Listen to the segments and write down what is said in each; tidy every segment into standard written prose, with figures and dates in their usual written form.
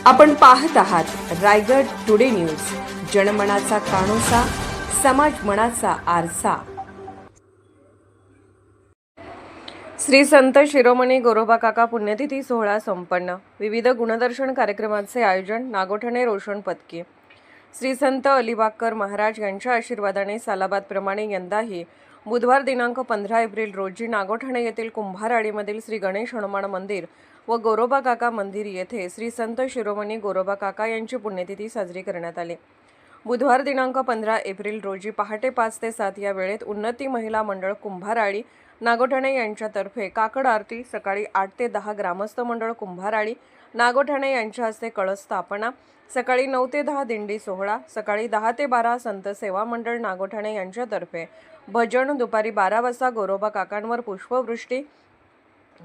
आपण पाहत आहात रायगड टुडे न्यूज, जनमनाचा कानोसा, समाज मनाचा आरसा। श्री संत शिरोमणी गोरोबा काका पुण्यतिथी सोहळा संपन्न। विविध गुणदर्शन कार्यक्रमाचे आयोजन। नागोठणे रोशन पदकी। श्री संत अलिबागकर महाराज यांच्या आशीर्वादाने सालाबादप्रमाणे यंदाही बुधवार दिनांक 15 एप्रिल रोजी नागोठणे येथील कुंभारआळीमधील श्री गणेश हनुमान मंदिर व गोरोबा काका मंदिर येथे श्री संत शिरोमणी गोरोबा काका यांची पुण्यतिथी साजरी करण्यात आली। बुधवार दिनांक 15 एप्रिल रोजी पहाटे 5 ते 7 या वेळेत उन्नती महिला मंडळ कुंभारआळी नागोठणे यांच्यातर्फे काकड आरती, सकाळी 8 ते 10 ग्रामस्थ मंडळ कुंभारआळी नागोठणे यांच्या हस्ते कळस स्थापना, सकाळी 9 ते 10 दिंडी सोहळा, सकाळी 10 ते 12 संत सेवा मंडळ नागोठणे यांच्यातर्फे भजन, दुपारी 12 वाजता गोरोबा काकांवर पुष्पवृष्टी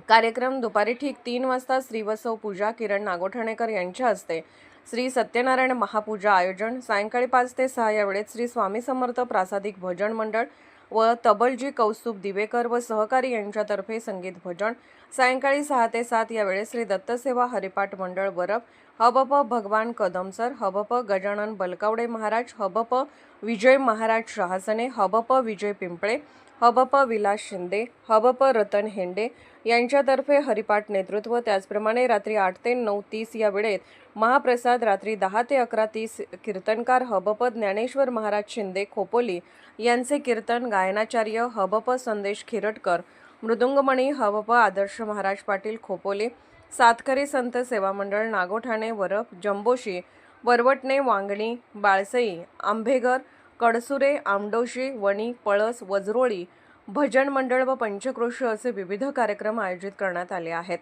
कार्यक्रम, दुपारी ठीक 3 वाजता श्री वसव पूजा किरण नागोठणेकर यांच्या हस्ते श्री सत्यनारायण महापूजा आयोजन, सायंकाळी 5 ते 6 या वेळेत श्री स्वामी समर्थ प्रासादिक भजन मंडळ व तबलजी कौस्तुभ दिवेकर व सहकारी यांच्यातर्फे संगीत भजन, सायंकाळी 6 ते 7 या वेळेस श्री दत्तसेवा हरिपाठ मंडळ वरप, हबप भगवान कदमसर, हबप गजानन बलकावडे महाराज, हबप विजय महाराज शहासने, हबप विजय पिंपळे, हबप विलास शिंदे, हबप रतन हेंडे यांच्यातर्फे हरिपाठ नेतृत्व। त्याचप्रमाणे रात्री 8 ते 9:30 या वेळेत महाप्रसाद, रात्री 10 ते 11:30 कीर्तनकार हबप ज्ञानेश्वर महाराज शिंदे खोपोली यांचे कीर्तन, गायनाचार्य हबप संदेश खिरटकर, मृदुंगमणी हबप आदर्श महाराज पाटील खोपोली, सातकरी संत सेवा मंडळ नागोठाणे वरप, जंबोशी, वरवटणे, वांगणी, बाळसई, आंबेघर, कडसुरे, आमडोशी, वणी, पळस, वजरोळी भजन मंडळ व पंचक्रोश असे विविध कार्यक्रम आयोजित करण्यात आले आहेत।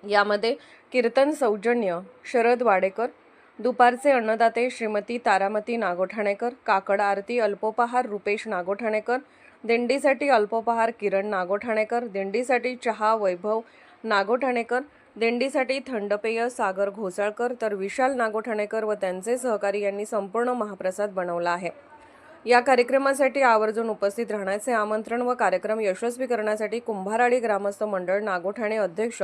यामध्ये कीर्तन सौजन्य शरद वाडेकर, दुपारचे अन्नदाते श्रीमती तारामती नागोठाणेकर, काकड आरती अल्पोपहार रुपेश नागोठाणेकर, दिंडीसाठी अल्पोपहार किरण नागोठाणेकर, दिंडीसाठी चहा वैभव नागोठाणेकर, दिंडीसाठी थंडपेय सागर घोसाळकर, तर विशाल नागोठाणेकर व त्यांचे सहकारी यांनी संपूर्ण महाप्रसाद बनवला आहे। या कार्यक्रमासाठी आवर्जून उपस्थित राहण्याचे आमंत्रण व कार्यक्रम यशस्वी करण्यासाठी कुंभारआळी ग्रामस्थ मंडळ नागोठाणे अध्यक्ष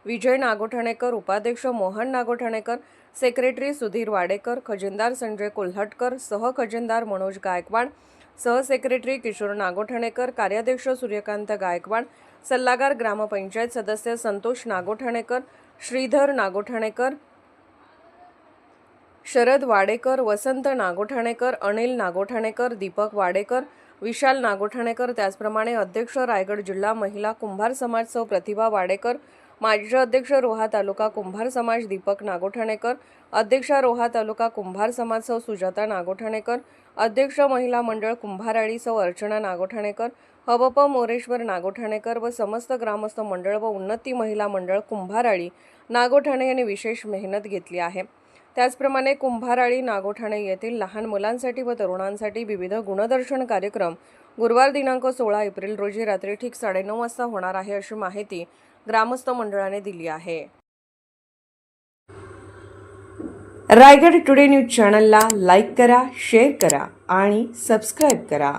विजय नागोठाणेकर, उपाध्यक्ष मोहन नागोठाणेकर, सेक्रेटरी सुधीर वाडेकर, खजिनदार संजय कोल्हटकर, सहखजिनदार मनोज गायकवाड, सहसेक्रेटरी किशोर नागोठाणेकर, कार्याध्यक्ष सूर्यकांत गायकवाड, सल्लागार ग्रामपंचायत सदस्य संतोष नागोठाणेकर, श्रीधर नागोठाणेकर, शरद वाडेकर, वसंत नागोठाणेकर, अनिल नागोठाणेकर, दीपक वाडेकर, विशाल नागोठाणेकर, त्याचप्रमाणे अध्यक्ष रायगड जिल्हा महिला कुंभार समाज सौ प्रतिभा वाडेकर, माजी अध्यक्ष रोहा तालुका कुंभार समाज दीपक नागोठाणेकर, अध्यक्षा रोहा तालुका कुंभार समाज सौ सुजाता नागोठाणेकर, अध्यक्ष महिला मंडळ कुंभारआळी सौ अर्चना नागोठाणेकर, हबप मोरेश्वर नागोठाणेकर व समस्त ग्रामस्थ मंडळ व उन्नती महिला मंडळ कुंभारआळी नागोठाणे यांनी विशेष मेहनत घेतली आहे। त्याचप्रमाणे कुंभारआळी नागोठाणे येथील लहान मुलांसाठी व तरुणांसाठी विविध गुणदर्शन कार्यक्रम गुरुवार दिनांक 16 एप्रिल रोजी रात्री ठीक 9:30 वाजता होणार आहे, अशी माहिती ग्रामस्थ मंडळाने दिली आहे। रायगड टुडे न्यूज चॅनलला लाईक करा, शेअर करा आणि सबस्क्राईब करा।